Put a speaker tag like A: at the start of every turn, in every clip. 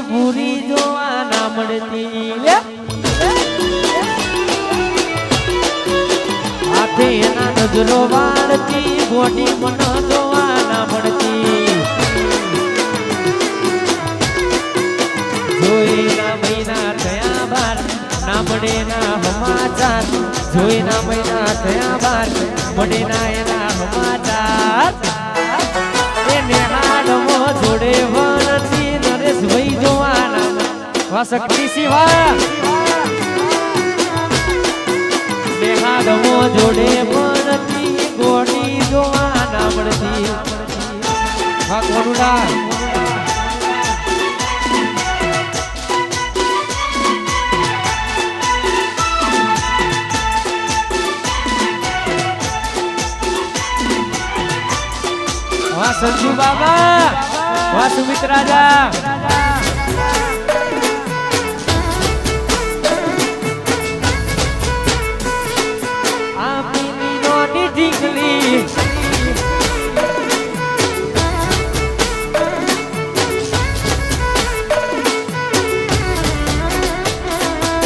A: પૂરી જોવા ના મળતી હાથે એના નજરો વાળતી બોડી મન જોવા ના મળતી જોઈના મહિના થયા બાર ના મળે ના સમાચાર જોઈના મહિના થયા બાર મળે ના એના સમાચાર એને હાડમો જોડે વરતી નરેશ ભાઈ જોવાના વાસકતી શિવા ને હાડમો જોડે વરતી ગોડી જોવાના મળતી હા કોનુડા વાહ સંજુ બાબા વાહ સુમિત રાજા આપની નોની ઢીકલી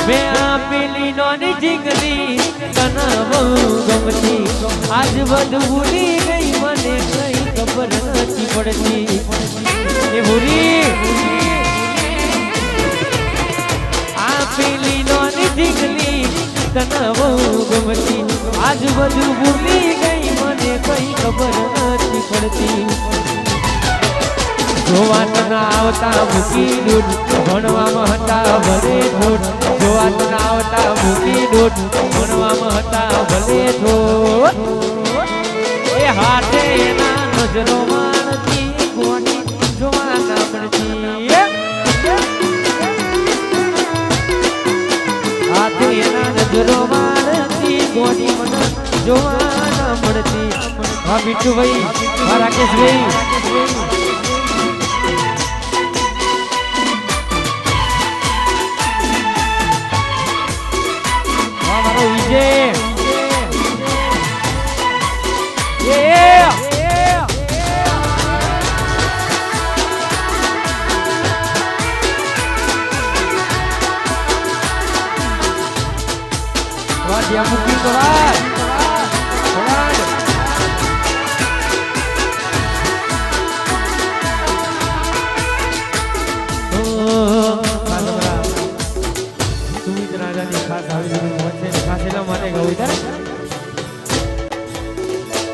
A: મેં આપેલી નોની ઢીકલી તને બહુ ગમતી આજ બધું ભૂલી ગઈ મને કઈ ખબર નથી પડતી એ ભૂરી આ પેલી નોની ઢીકલી તને બહુ ગમતી આજ બધું ભૂલી ગઈ મને કઈ ખબર નથી પડતી જોવા તને આવતા મૂકી દૂધ ભણવામાં હતા ભલે થોડ જોવા તને આવતા મૂકી દૂધ ભણવામાં હતા ભલે થોડ એ હાથે એના નજરો માણતી ગોડી જોવા ના મળતી હાથે એના નજરો માણતી ગોડી મને જોવા ના મળતી હા બીટુભાઈ હા રાકેશભાઈ હા મારો વિજય dia mungkin koran સુમિત રાજાની ખાસ આવી વચ્ચે ખાસેલા માટે ગયું છે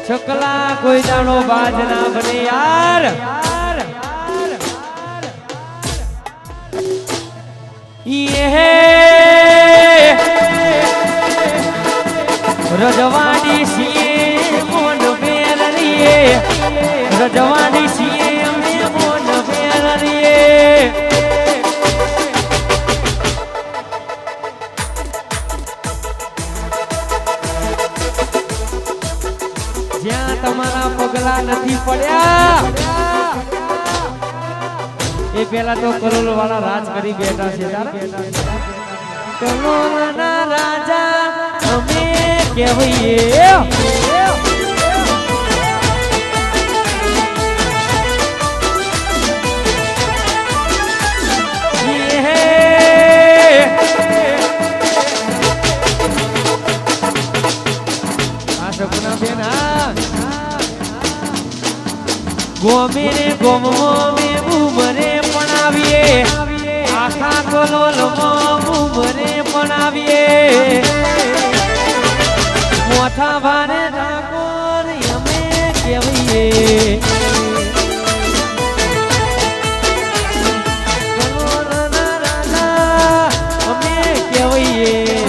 A: છકલા કોઈ દાણો બાજ ના બને યાર રજવાડી છીએ મોન બેરરીએ રજવાડી છીએ અમે મોન બેરરીએ જ્યાં તમારા પગલા નથી પડ્યા એ પેલા તો કરોલ વાળા રાજ કરી બેઠા છે કરોલના રાજા અમે કહેવાઈએ આ સપના બેના ગોમે ને ગોમો મે ઉમરે પણ આવીએ આખા કલોલમાં ઉમરે પણ આવીએ મોથા ભારે ઠાકોર અમે કહેવાઈએ કલોલના રાજા અમે કહેવાઈએ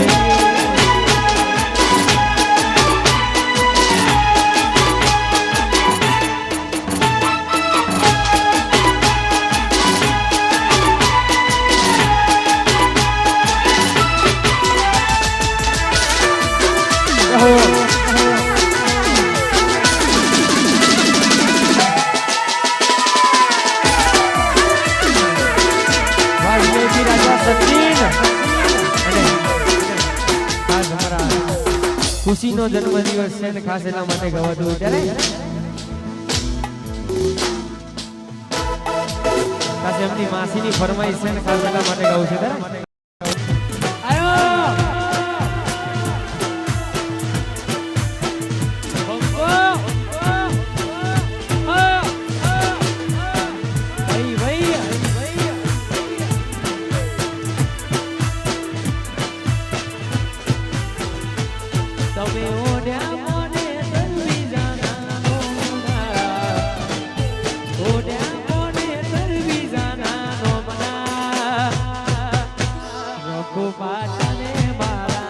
A: ખુશીનો જન્મદિવસ છે ને ખાસ એટલા માટે ગવાતું ત્યારે ખાસ આજે એમની માસીની ફરમાઈશ છે ને ખાસ એટલા માટે ગાવું છે તારે તમે ઓઢ્યા મને તરવી જાના ઓઢ્યા મને તરવી જાના રઘુ પાટને મારા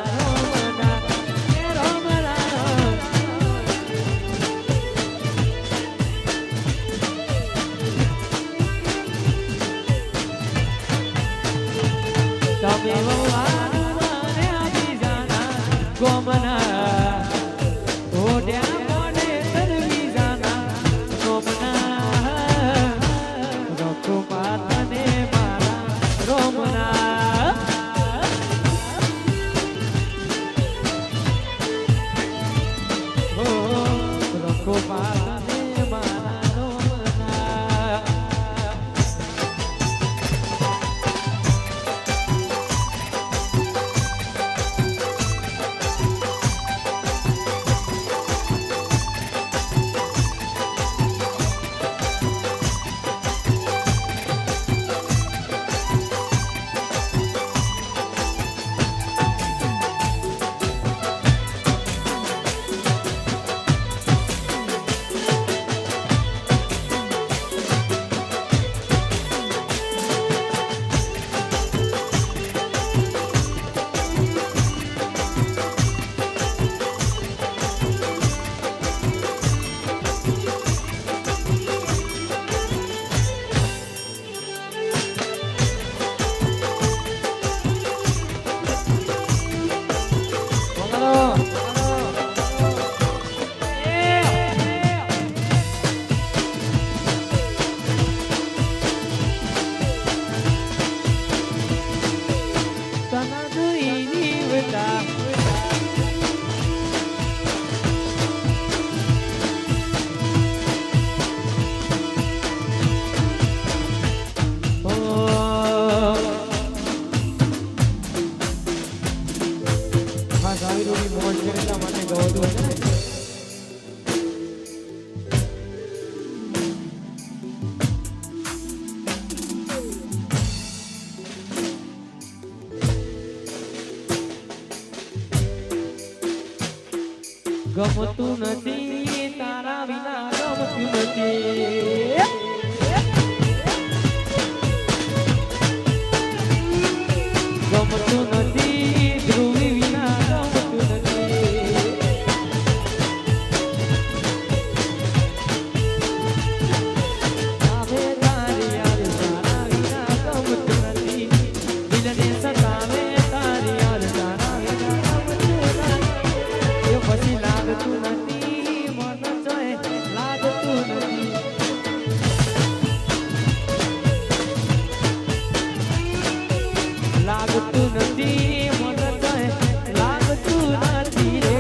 A: તમે ગોમના ઓઢ્યા મને તરવી જાના ગોમના રઘુ પાટને મારા રોમના રઘુ પાટને મારા રોમના ગમતું નથી તારા વિના ગમતું નથી ગમતું નથી ધ્રુવી વિના ગમતું નથી આવે તારી યાદ તારા વિના ગમતું નથી દિલને સતાવે તારી યાદ તારા વિના ગમતું નથી એ પછી લાગતું નથી મન જોય લાગતું નથી લાગતું નથી મન જોય લાગતું નથી રે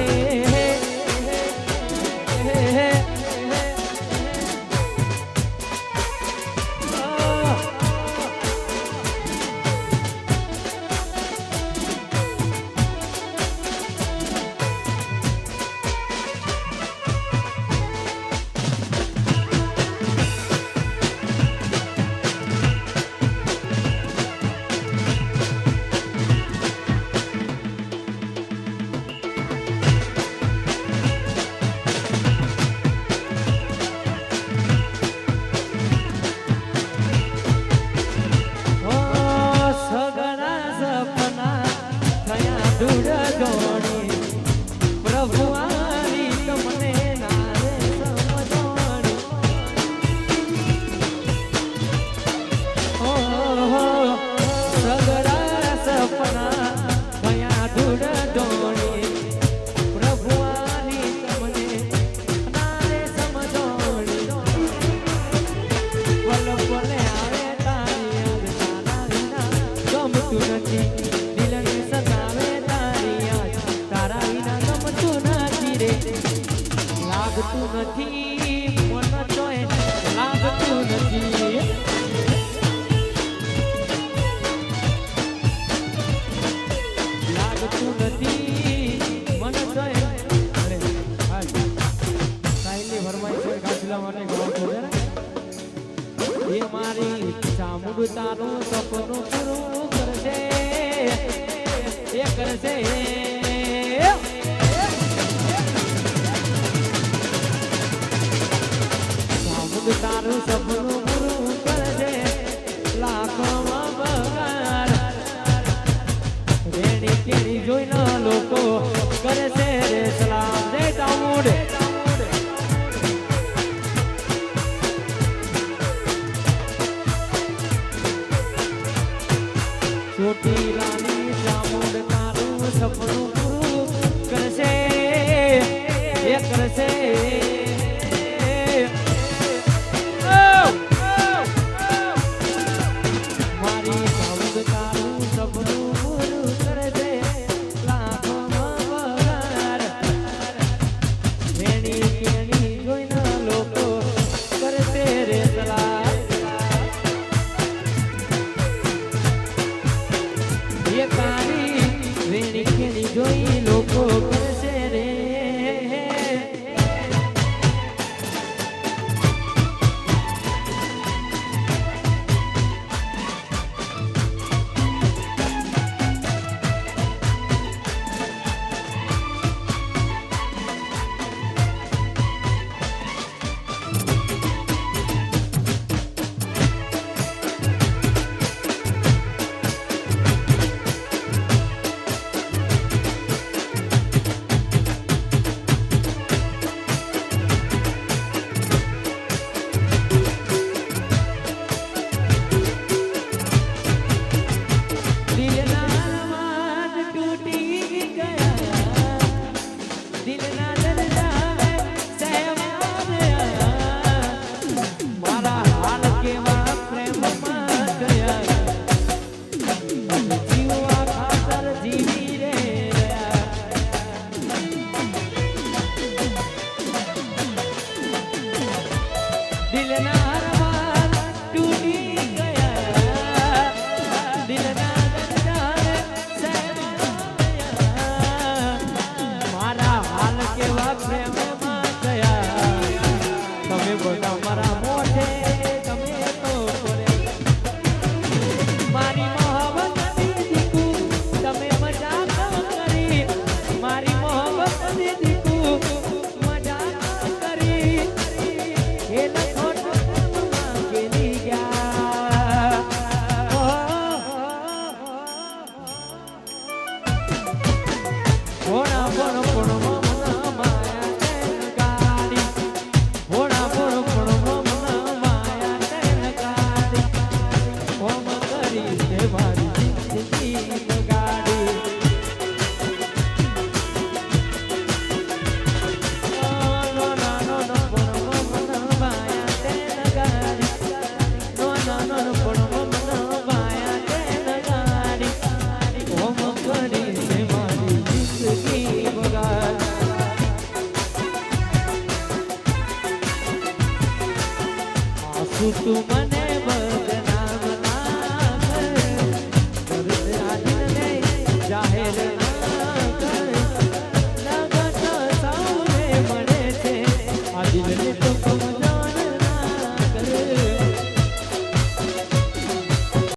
A: લાગતું નથી મન જોય લાગતું નથી ચામુંડ તારું સપનું પૂરું કરશે એ કરશે ચામુંડ તારું સપનું પૂરું કરશે લાખોમાં બગાડ રેડી કેડી જોઈને લોકો કરશે રે સલામ જય ચામુંડ ચોટીલાની ચામુંડ તારું સપનું